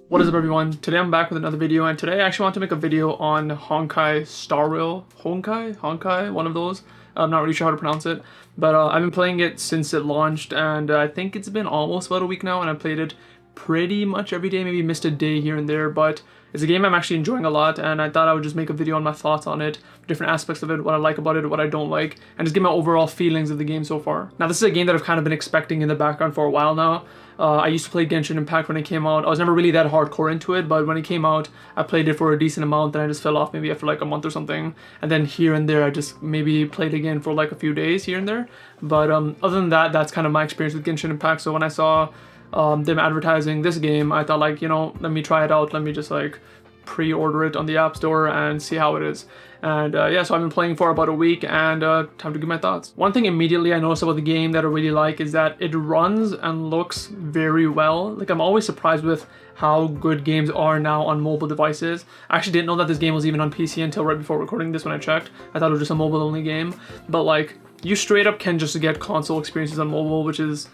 What is up everyone? Today I'm back with another video, and today I actually want to make a video on Honkai Star Rail. Honkai, one of those. I'm not really sure how to pronounce it, but I've been playing it since it launched, and I think it's been almost about a week now, and I played it pretty much every day, maybe missed a day here and there, but it's a game I'm actually enjoying a lot, and I thought I would just make a video on my thoughts on it, different aspects of it, what I like about it, what I don't like, and just give my overall feelings of the game so far. Now, this is a game that I've kind of been expecting in the background for a while now. I used to play Genshin Impact when it came out. I was never really that hardcore into it, but when it came out, I played it for a decent amount, then I just fell off maybe after like a month or something. And then here and there, I just maybe played again for like a few days here and there. But other than that, that's kind of my experience with Genshin Impact. So when I saw them advertising this game, I thought like, you know, let me try it out. Let me just like pre-order it on the App Store and see how it is. And yeah, so I've been playing for about a week, and time to give my thoughts. One thing immediately I noticed about the game that I really like is that it runs and looks very well. Like, I'm always surprised with how good games are now on mobile devices. I actually didn't know that this game was even on PC until right before recording this when I checked. I thought it was just a mobile only game, but like, you straight up can just get console experiences on mobile, which is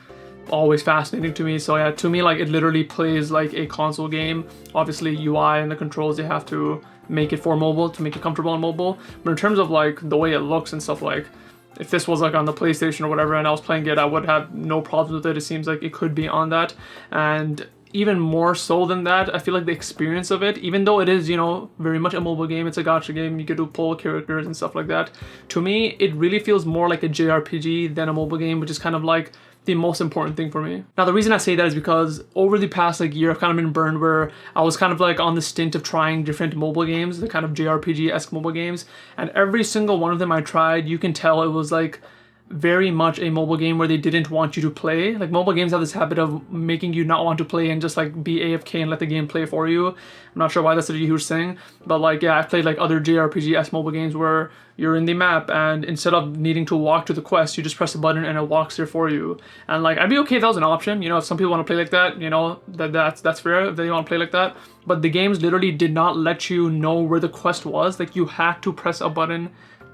always fascinating to me. So yeah, to me, like, it literally plays like a console game. Obviously UI and the controls, they have to make it for mobile to make it comfortable on mobile, but in terms of like the way it looks and stuff, like if this was like on the PlayStation or whatever and I was playing it, I would have no problems with it. It seems like it could be on that, and even more so than that, I feel like the experience of it, even though it is, you know, very much a mobile game, it's a gacha game, you get to pull characters and stuff like that, to me it really feels more like a JRPG than a mobile game, which is kind of like the most important thing for me. Now, the reason I say that is because over the past like year, I've kind of been burned where I was kind of like on the stint of trying different mobile games, the kind of JRPG-esque mobile games, and every single one of them I tried, you can tell it was like very much a mobile game where they didn't want you to play. Like, mobile games have this habit of making you not want to play and just like be AFK and let the game play for you. I'm not sure why that's such a huge thing, but like, yeah, I've played like other JRPG-esque mobile games where you're in the map and instead of needing to walk to the quest, you just press a button and it walks there for you. And like, I'd be okay if that was an option. You know, if some people want to play like that, you know, that's fair if they want to play like that. But the games literally did not let you know where the quest was. Like, you had to press a button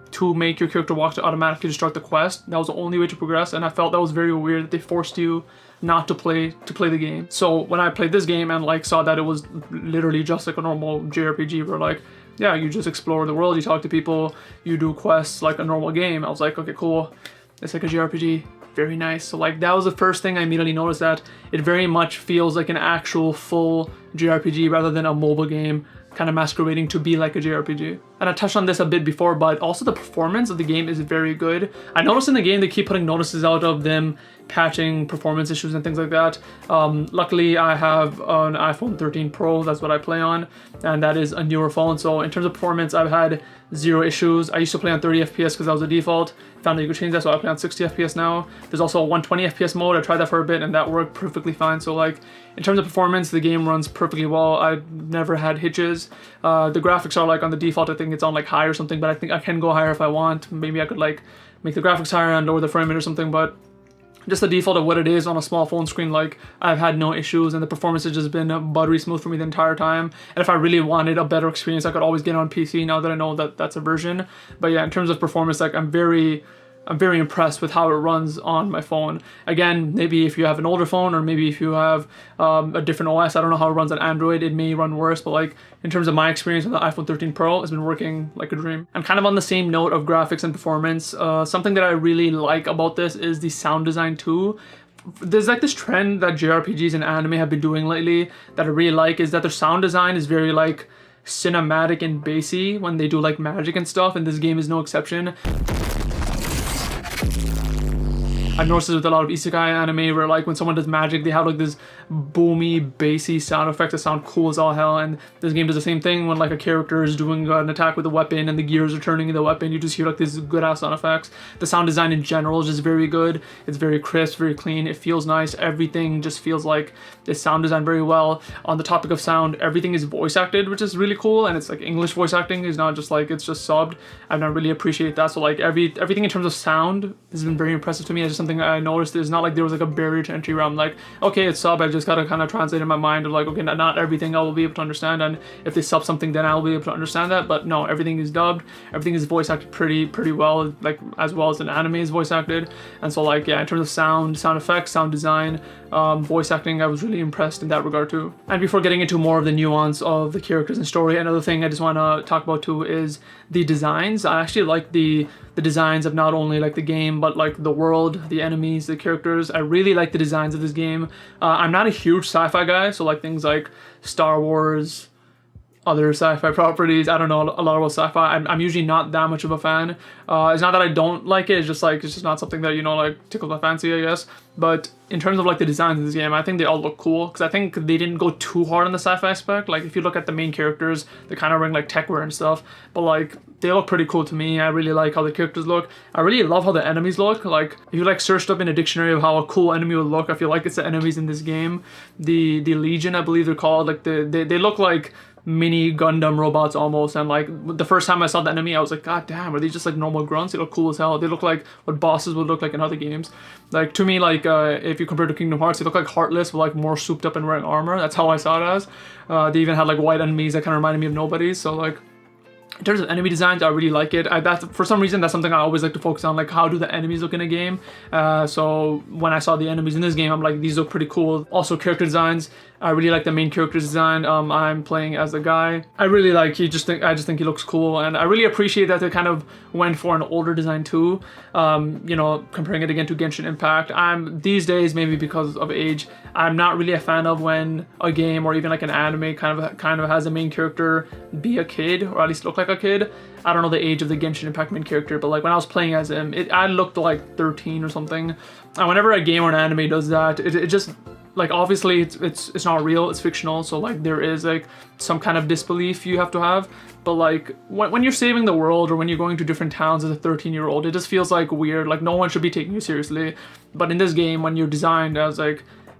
to make your character walk to automatically just start the quest. That was the only way to progress, and I felt that was very weird that they forced you not to play the game. So when I played this game and like saw that it was literally just like a normal JRPG where like, yeah, you just explore the world, you talk to people, you do quests like a normal game, I was like, okay, cool, it's like a JRPG, very nice. So like, that was the first thing I immediately noticed, that it very much feels like an actual full JRPG rather than a mobile game kind of masquerading to be like a JRPG. And I touched on this a bit before, but also the performance of the game is very good. I noticed in the game they keep putting notices out of them patching performance issues and things like that. Luckily, I have an iPhone 13 Pro, that's what I play on, and that is a newer phone. So in terms of performance, I've had zero issues. I used to play on 30 FPS because that was the default. Found that you could change that, so I play on 60 FPS now. There's also a 120 FPS mode. I tried that for a bit and that worked perfectly fine. So like, in terms of performance, the game runs perfectly well. I've never had hitches. The graphics are like on the default, I think it's on like high or something, but I think I can go higher if I want. Maybe I could like make the graphics higher and lower the frame rate or something, but just the default of what it is on a small phone screen, like, I've had no issues, and the performance has just been buttery smooth for me the entire time. And if I really wanted a better experience, I could always get it on PC now that I know that that's a version. But yeah, in terms of performance, like, I'm very impressed with how it runs on my phone. Again, maybe if you have an older phone, or maybe if you have a different OS, I don't know how it runs on Android, it may run worse, but like, in terms of my experience with the iPhone 13 Pro, it's been working like a dream. And kind of on the same note of graphics and performance, something that I really like about this is the sound design too. There's like this trend that JRPGs and anime have been doing lately that I really like, is that their sound design is very like cinematic and bassy when they do like magic and stuff, and this game is no exception. I've noticed this with a lot of isekai anime where like when someone does magic, they have like this boomy, bassy sound effects that sound cool as all hell, and this game does the same thing when like a character is doing an attack with a weapon and the gears are turning in the weapon, you just hear like these good ass sound effects. The sound design in general is just very good. It's very crisp, very clean, it feels nice, everything just feels like it's sound designed very well. On the topic of sound, everything is voice acted, which is really cool, and it's like English voice acting, is not just like it's just subbed, and I really appreciate that. So like, everything in terms of sound has been very impressive to me. It's just something I noticed. It's not like there was like a barrier to entry where I'm like, okay, it's sub, I just gotta kind of translate in my mind of like, okay, not everything I will be able to understand, and if they sub something then I'll be able to understand that. But no, everything is dubbed, everything is voice acted pretty well, like as well as an anime is voice acted. And so like, yeah, in terms of sound effects, sound design, voice acting, I was really impressed in that regard too. And before getting into more of the nuance of the characters and story, another thing I just want to talk about too is the designs. I actually like the designs of not only like the game, but like the world, the enemies, the characters. I really like the designs of this game. I'm not a huge sci-fi guy, so like things like Star Wars, other sci-fi properties, I don't know a lot about sci-fi. I'm usually not that much of a fan. It's not that I don't like it, it's just not something that, you know, like tickles my fancy, I guess. But in terms of like the designs in this game, I think they all look cool, because I think they didn't go too hard on the sci-fi aspect. Like if you look at the main characters, they kind of wearing like tech wear and stuff, but like they look pretty cool to me. I really like how the characters look. I really love how the enemies look. Like if you like searched up in a dictionary of how a cool enemy would look, I feel like it's the enemies in this game. The Legion, I believe they're called. Like they look like mini Gundam robots almost, and like the first time I saw the enemy I was like, god damn, are these just like normal grunts? They look cool as hell. They look like what bosses would look like in other games. Like to me, like if you compare to Kingdom Hearts, they look like Heartless with like more souped up and wearing armor. That's how I saw it as. They even had like white enemies that kind of reminded me of nobodies. So like in terms of enemy designs, I really like it. That's, for some reason, that's something I always like to focus on, like how do the enemies look in a game. So when I saw the enemies in this game, I'm like, these look pretty cool. Also character designs, I really like the main character's design. I'm playing as the guy. I really like, I just think he looks cool, and I really appreciate that they kind of went for an older design too. You know, comparing it again to Genshin Impact. These days, maybe because of age, I'm not really a fan of when a game or even like an anime kind of has a main character be a kid, or at least look like a kid. I don't know the age of the Genshin Impact main character, but like when I was playing as him, I looked like 13 or something. And whenever a game or an anime does that, it just, like, obviously it's not real, it's fictional, so like there is like some kind of disbelief you have to have. But like when you're saving the world or when you're going to different towns as a 13-year-old, it just feels like weird. Like no one should be taking you seriously. But in this game, when you're designed as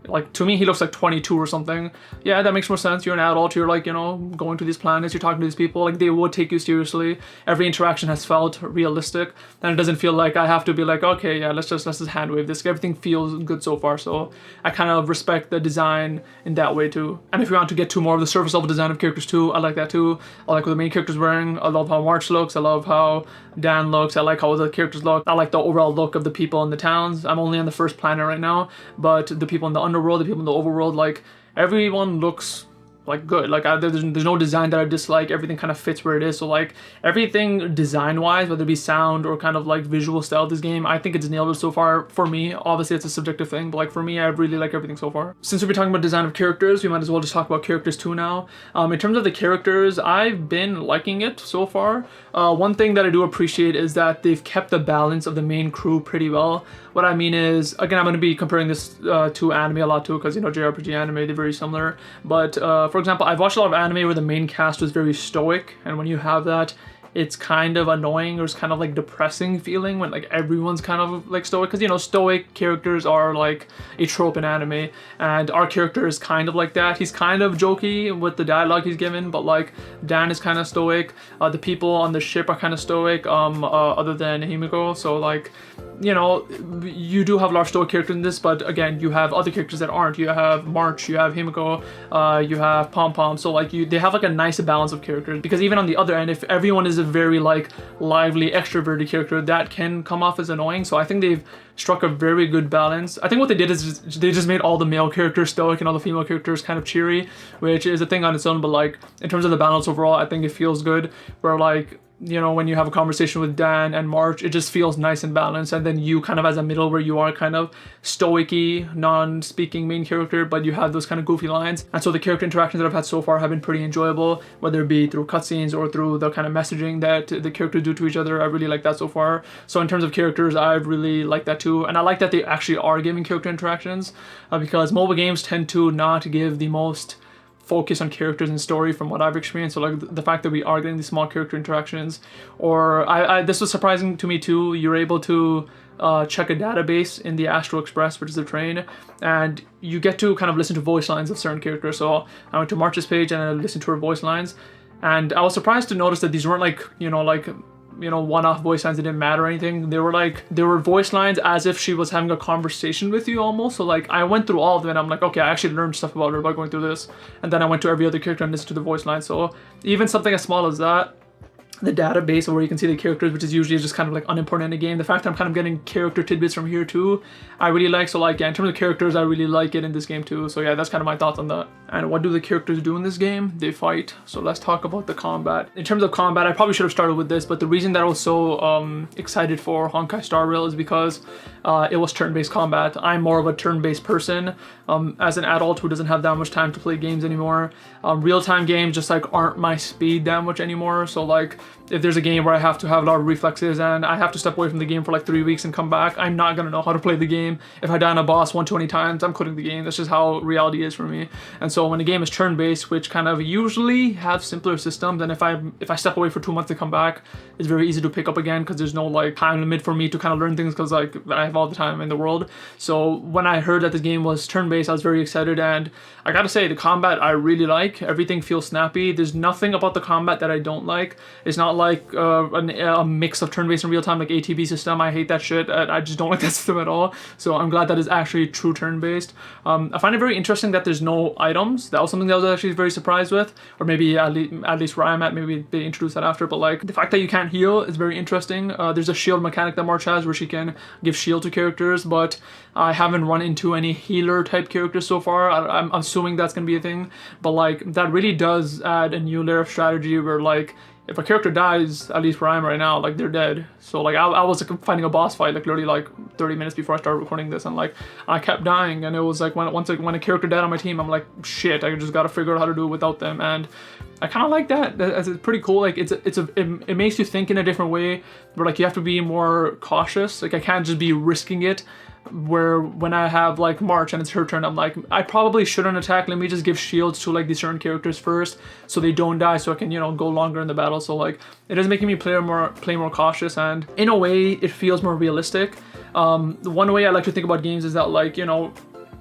like to me he looks like 22 or something, yeah, that makes more sense. You're an adult, you're like, you know, going to these planets, you're talking to these people, like they would take you seriously. Every interaction has felt realistic, and it doesn't feel like I have to be like, okay, yeah, let's just hand wave this. Everything feels good so far, so I kind of respect the design in that way too. And if you want to get to more of the surface level design of characters too, I like that too. I like what the main character's wearing. I love how March looks. I love how Dan looks. I like how the characters look. I like the overall look of the people in the towns. I'm only on the first planet right now, but the people in the underworld, the people in the overworld, like everyone looks like good. Like there's no design that I dislike. Everything kind of fits where it is. So like everything design wise, whether it be sound or kind of like visual style of this game, I think it's nailed it so far for me. Obviously it's a subjective thing, but like for me, I really like everything so far. Since we're talking about design of characters, we might as well just talk about characters too now. In terms of the characters, I've been liking it so far. One thing that I do appreciate is that they've kept the balance of the main crew pretty well. What I mean is, again, I'm going to be comparing this to anime a lot too, because, you know, JRPG anime, they're very similar. But for example, I've watched a lot of anime where the main cast was very stoic, and when you have that, it's kind of annoying, or it's kind of like depressing feeling when like everyone's kind of like stoic, because, you know, stoic characters are like a trope in anime, and our character is kind of like that. He's kind of jokey with the dialogue he's given, but like Dan is kind of stoic. The people on the ship are kind of stoic, other than Himiko. So like, you know, you do have a lot of stoic characters in this, but again, you have other characters that aren't. You have March, you have Himiko, you have Pom Pom. So like they have like a nice balance of characters, because even on the other end, if everyone is a very like lively extroverted character, that can come off as annoying. So I think they've struck a very good balance. I think what they did is they just made all the male characters stoic and all the female characters kind of cheery, which is a thing on its own, but like in terms of the balance overall, I think it feels good. Where like, you know, when you have a conversation with Dan and March, it just feels nice and balanced, and then you kind of as a middle where you are kind of stoic-y, non-speaking main character, but you have those kind of goofy lines. And so the character interactions that I've had so far have been pretty enjoyable, whether it be through cutscenes or through the kind of messaging that the characters do to each other. I really like that so far. So in terms of characters, I really like that too, and I like that they actually are giving character interactions, because mobile games tend to not give the most focus on characters and story from what I've experienced. So like the fact that we are getting these small character interactions, or this was surprising to me too, you're able to check a database in the Astral Express, which is the train, and you get to kind of listen to voice lines of certain characters. So I went to March's page and I listened to her voice lines, and I was surprised to notice that these weren't like, you know, one-off voice lines that didn't matter or anything. They were voice lines as if she was having a conversation with you almost. So like I went through all of them and I'm like, okay, I actually learned stuff about her by going through this. And then I went to every other character and listened to the voice line. So even something as small as that, the database where you can see the characters, which is usually just kind of like unimportant in the game. The fact that I'm kind of getting character tidbits from here too, I really like. So like, yeah, in terms of characters, I really like it in this game too. So yeah, that's kind of my thoughts on that. And what do the characters do in this game? They fight. So let's talk about the combat. In terms of combat, I probably should have started with this, but the reason that I was so excited for Honkai Star Rail is because it was turn-based combat. I'm more of a turn-based person. As an adult who doesn't have that much time to play games anymore, real-time games just like aren't my speed that much anymore. So like, if there's a game where I have to have a lot of reflexes and I have to step away from the game for like 3 weeks and come back, I'm not gonna know how to play the game. If I die on a boss 120 times, I'm quitting the game. That's just how reality is for me. And so when a game is turn-based, which kind of usually have simpler systems, and if I step away for 2 months to come back, it's very easy to pick up again because there's no like time limit for me to kind of learn things because like I have all the time in the world. So when I heard that this game was turn-based, I was very excited, and I gotta say the combat I really like. Everything feels snappy. There's nothing about the combat that I don't like. It's not like a mix of turn-based and real-time like ATB system. I hate that shit. I just don't like that system at all. So I'm glad that it's actually true turn-based. I find it very interesting that there's no items. That was something that I was actually very surprised with, or maybe at least where I'm at, maybe they introduced that after. But like the fact that you can't heal is very interesting. There's a shield mechanic that March has where she can give shield to characters, but I haven't run into any healer type characters so far. I'm assuming that's gonna be a thing, but like that really does add a new layer of strategy where like if a character dies, at least where I am right now, like they're dead. So like I was like fighting a boss fight like literally like 30 minutes before I started recording this, and like I kept dying, and it was like when a character died on my team, I'm like shit, I just gotta figure out how to do it without them. And I kind of like that. It's pretty cool. Like it makes you think in a different way where like you have to be more cautious. Like I can't just be risking it, where when I have like March and it's her turn, I'm like, I probably shouldn't attack. Let me just give shields to like these certain characters first so they don't die, so I can, you know, go longer in the battle. So like it is making me play more cautious, and in a way it feels more realistic. One way I like to think about games is that like, you know,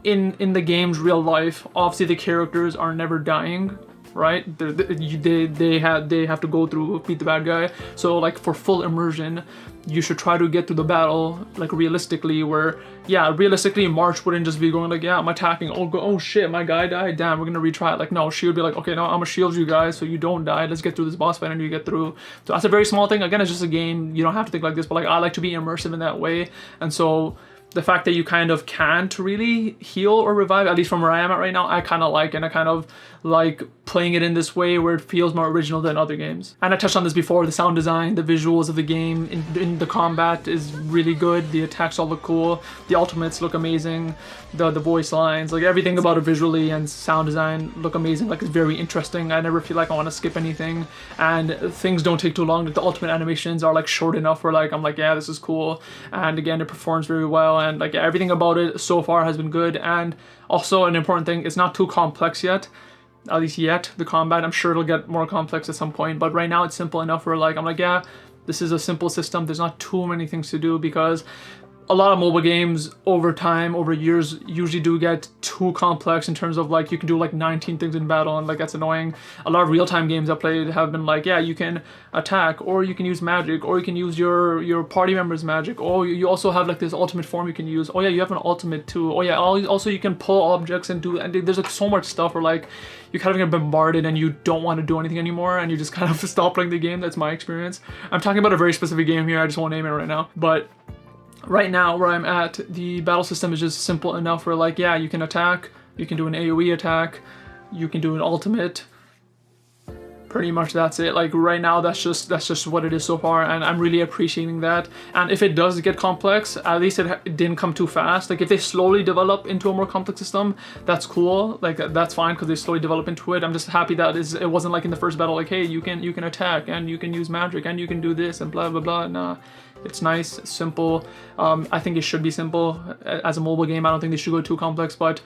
in the game's real life, obviously the characters are never dying, right? They have to go through, beat the bad guy. So like for full immersion, you should try to get through the battle like realistically, where yeah, realistically March wouldn't just be going like, yeah, I'm attacking, oh shit, my guy died, damn, we're gonna retry it. Like no, she would be like, okay, no, I'm gonna shield you guys so you don't die, let's get through this boss fight and you get through. So that's a very small thing. Again, it's just a game, you don't have to think like this, but like I like to be immersive in that way. And so the fact that you kind of can't really heal or revive, at least from where I am at right now, I kind of like, and I kind of like playing it in this way where it feels more original than other games. And I touched on this before, the sound design, the visuals of the game, in the combat is really good. The attacks all look cool. The ultimates look amazing. The voice lines, like everything about it visually and sound design look amazing. Like it's very interesting. I never feel like I want to skip anything, and things don't take too long. Like the ultimate animations are like short enough where like I'm like, yeah, this is cool. And again, it performs very well, and like everything about it so far has been good. And also an important thing, it's not too complex yet. At least yet, the combat. I'm sure it'll get more complex at some point, but right now it's simple enough where like I'm like, yeah, this is a simple system. There's not too many things to do, because a lot of mobile games over time, over years, usually do get too complex in terms of like you can do like 19 things in battle, and like that's annoying. A lot of real-time games I played have been like, yeah, you can attack, or you can use magic, or you can use your party members' magic, or you also have like this ultimate form you can use. Oh yeah, you have an ultimate too. Oh yeah, also you can pull objects and there's like so much stuff where like you kind of get bombarded and you don't want to do anything anymore, and you just kind of stop playing the game. That's my experience. I'm talking about a very specific game here, I just won't name it right now, but right now where I'm at, the battle system is just simple enough where like, yeah, you can attack, you can do an AoE attack, you can do an ultimate. Pretty much that's it. Like right now, that's just what it is so far, and I'm really appreciating that. And if it does get complex, at least it didn't come too fast. Like if they slowly develop into a more complex system, that's cool. Like that's fine, because they slowly develop into it. I'm just happy that it wasn't like in the first battle, like, hey, you can attack and you can use magic and you can do this and blah blah blah. Nah, it's nice, it's simple. I think it should be simple as a mobile game. I don't think they should go too complex, but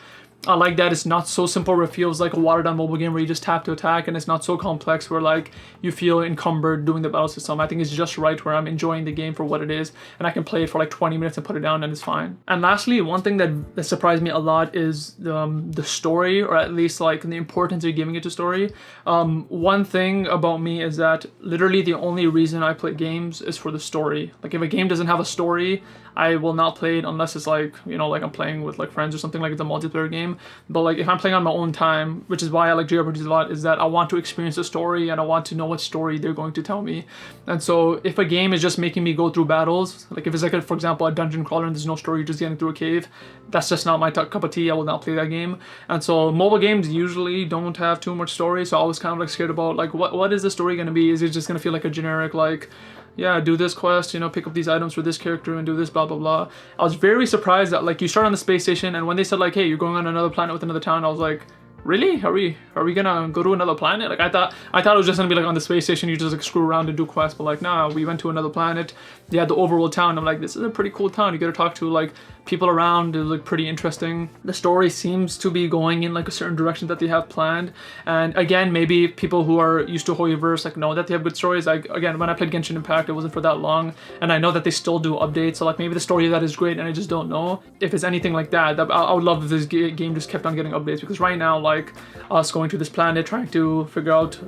I like that it's not so simple where it feels like a watered down mobile game where you just tap to attack, and it's not so complex where like you feel encumbered doing the battle system. I think it's just right where I'm enjoying the game for what it is, and I can play it for like 20 minutes and put it down and it's fine. And lastly, one thing that surprised me a lot is the story, or at least like the importance you're giving it to story. One thing about me is that literally the only reason I play games is for the story. Like if a game doesn't have a story, I will not play it unless it's like, you know, like I'm playing with like friends or something, like it's a multiplayer game. But like if I'm playing on my own time, which is why I like JRPGs a lot, is that I want to experience the story and I want to know what story they're going to tell me. And so if a game is just making me go through battles, like if it's like, for example, a dungeon crawler and there's no story, you're just getting through a cave, that's just not my cup of tea. I will not play that game. And so mobile games usually don't have too much story, so I was kind of like scared about like what is the story going to be? Is it just going to feel like a generic like, yeah, do this quest, you know, pick up these items for this character and do this, blah blah blah. I was very surprised that like you start on the space station, and when they said like, hey, you're going on another planet with another town, I was like, really? Are we gonna go to another planet? Like I thought it was just gonna be like on the space station, you just like screw around and do quests, but like nah, we went to another planet. They had the overworld town. I'm like, this is a pretty cool town. You get to talk to like people around. It was like pretty interesting. The story seems to be going in like a certain direction that they have planned. And again, maybe people who are used to Hoyoverse like know that they have good stories. Like again, when I played Genshin Impact, it wasn't for that long, and I know that they still do updates. So like maybe the story of that is great, and I just don't know if it's anything like that. I would love if this game just kept on getting updates, because right now like us going to this planet trying to figure out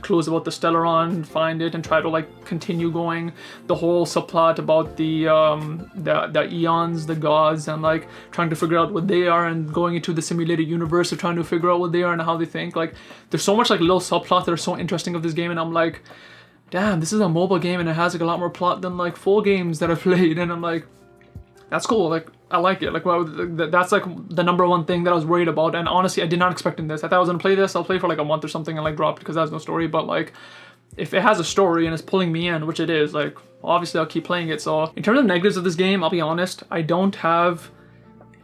clues about the Stellaron, find it and try to like continue going, the whole subplot about the eons, the gods, and like trying to figure out what they are, and going into the simulated universe of trying to figure out what they are and how they think. Like there's so much like little subplots that are so interesting of this game, and I'm like, damn, this is a mobile game and it has like a lot more plot than like full games that I've played. And I'm like, that's cool. Like I like it. Like well, that's like the number one thing that I was worried about. And honestly, I did not expect in this. I thought I was gonna play this. I'll play for like a month or something and like drop it because it has no story. But like, if it has a story and it's pulling me in, which it is, like obviously I'll keep playing it. So in terms of negatives of this game, I'll be honest, I don't have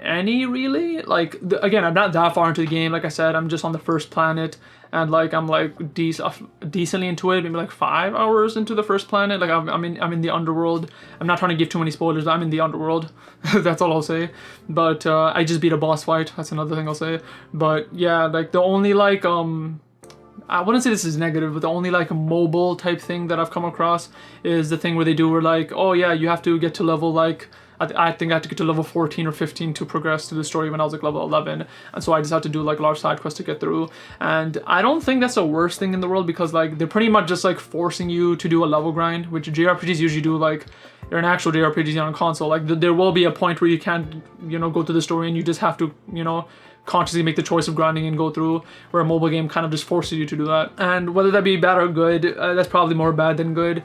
any really. Like again, I'm not that far into the game. Like I said, I'm just on the first planet. And like I'm like decently into it, maybe like 5 hours into the first planet. Like I'm in the underworld. I'm not trying to give too many spoilers. I'm in the underworld. That's all I'll say. But I just beat a boss fight. That's another thing I'll say. But yeah, like the only like I wouldn't say this is negative, but the only like mobile type thing that I've come across is the thing where they do where like, oh yeah, you have to get to level like, I think I had to get to level 14 or 15 to progress to the story when I was like level 11, and so I just had to do like large side quests to get through. And I don't think that's the worst thing in the world, because like they're pretty much just like forcing you to do a level grind, which JRPGs usually do. Like you're an actual JRPG on a console, like there will be a point where you can't, you know, go through the story and you just have to, you know, consciously make the choice of grinding and go through, where a mobile game kind of just forces you to do that. And whether that be bad or good, that's probably more bad than good.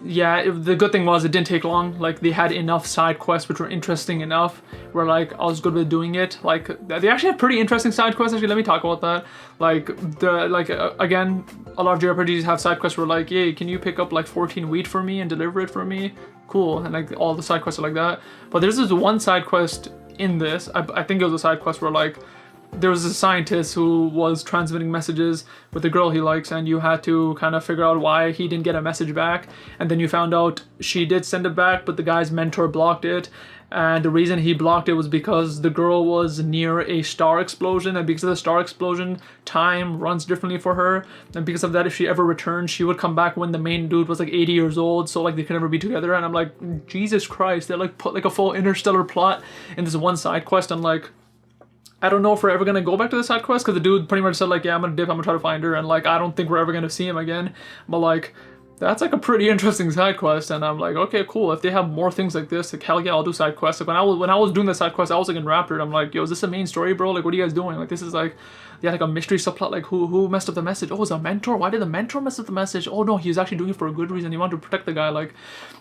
Yeah, the good thing was it didn't take long. Like they had enough side quests which were interesting enough where like I was good with doing it. Like they actually have pretty interesting side quests. Actually, let me talk about that. Like again, a lot of JRPGs have side quests where like, yay, can you pick up like 14 wheat for me and deliver it for me? Cool. And like all the side quests are like that. But there's this one side quest in this, I think it was a side quest where like there was a scientist who was transmitting messages with the girl he likes, and you had to kind of figure out why he didn't get a message back. And then you found out she did send it back, but the guy's mentor blocked it. And the reason he blocked it was because the girl was near a star explosion, and because of the star explosion, time runs differently for her. And because of that, if she ever returned, she would come back when the main dude was like 80 years old, so like they could never be together. And I'm like, Jesus Christ, they like put like a full interstellar plot in this one side quest. I'm like, I don't know if we're ever gonna go back to the side quest, because the dude pretty much said like, yeah, I'm gonna dip, I'm gonna try to find her, and like I don't think we're ever gonna see him again. But like, that's like a pretty interesting side quest, and I'm like, okay, cool. If they have more things like this, like hell yeah, I'll do side quests. Like when I was doing the side quest, I was like enraptured. I'm like, yo, is this the main story, bro? Like, what are you guys doing? Like, this is like, yeah, like a mystery subplot. Like, who messed up the message? Oh, it's a mentor. Why did the mentor mess up the message? Oh no, he was actually doing it for a good reason. He wanted to protect the guy. Like,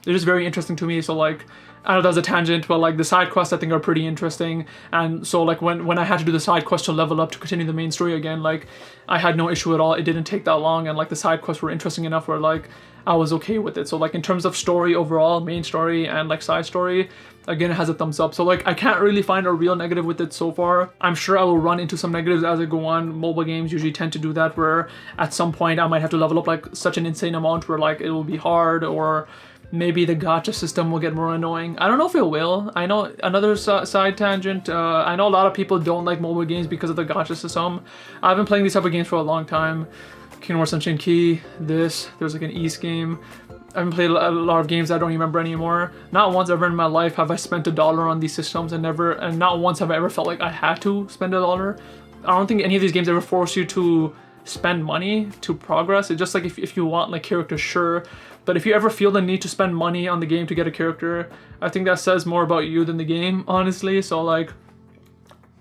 they're just very interesting to me. So like, I know that was a tangent, but like the side quests I think are pretty interesting. And so like when I had to do the side quest to level up to continue the main story again, like I had no issue at all. It didn't take that long, and like the side quests were interesting enough where like I was okay with it. So like in terms of story overall, main story and like side story, again, it has a thumbs up. So like I can't really find a real negative with it so far. I'm sure I will run into some negatives as I go on. Mobile games usually tend to do that, where at some point I might have to level up like such an insane amount where like it will be hard, or maybe the gacha system will get more annoying. I don't know if it will. I know another side tangent. I know a lot of people don't like mobile games because of the gacha system. I've been playing these type of games for a long time. Kingdom Hearts Sunshine Key, there's like an East game. I haven't played a lot of games I don't remember anymore. Not once ever in my life have I spent $1 on these systems, and not once have I ever felt like I had to spend $1. I don't think any of these games ever force you to spend money to progress. It's just like if you want like characters, sure, But if you ever feel the need to spend money on the game to get a character, I think that says more about you than the game, honestly. So like,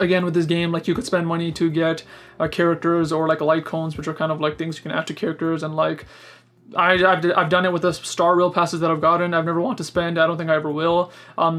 again, with this game, like, you could spend money to get characters, or like light cones, which are kind of like things you can add to characters. And like, I've done it with the Star Rail passes that I've gotten. I've never wanted to spend. I don't think I ever will.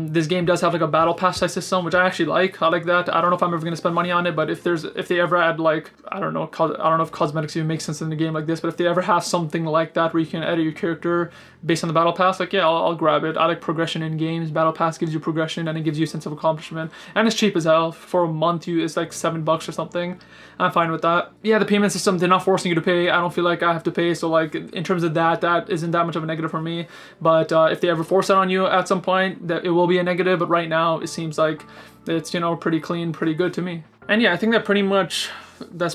This game does have like a battle pass type system, which I actually like. I like that. I don't know if I'm ever gonna spend money on it, but if they ever add like, I don't know if cosmetics even make sense in a game like this, but if they ever have something like that where you can edit your character based on the battle pass, like, yeah, I'll grab it. I like progression in games. Battle pass gives you progression and it gives you a sense of accomplishment, and it's cheap as hell. For a month, it's like $7 or something. I'm fine with that. Yeah, the payment system, they're not forcing you to pay. I don't feel like I have to pay, so like, in terms of that isn't that much of a negative for me. But if they ever force it on you at some point, that it will be a negative. But right now, it seems like it's, you know, pretty clean, pretty good to me. And yeah, I think that's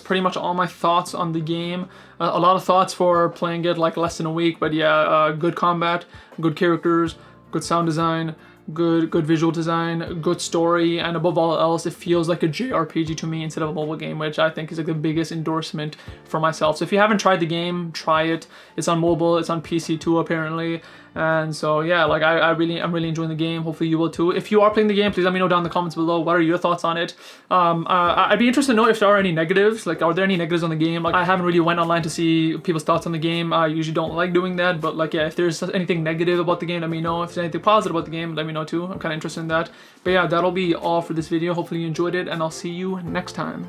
pretty much all my thoughts on the game. A lot of thoughts for playing it like less than a week, but yeah, good combat, good characters, good sound design, good visual design, good story, and above all else, it feels like a JRPG to me instead of a mobile game, which I think is like the biggest endorsement for myself. So if you haven't tried the game, try it. It's on mobile, it's on PC too apparently. And so yeah, like, I'm really enjoying the game. Hopefully you will too. If you are playing the game, please let me know down in the comments below. What are your thoughts on it? I'd be interested to know if there are any negatives. Like, are there any negatives on the game? Like, I haven't really went online to see people's thoughts on the game. I usually don't like doing that, but like, yeah, if there's anything negative about the game, let me know. If there's anything positive about the game, let me know too. I'm kind of interested in that. But yeah, that'll be all for this video. Hopefully you enjoyed it, and I'll see you next time.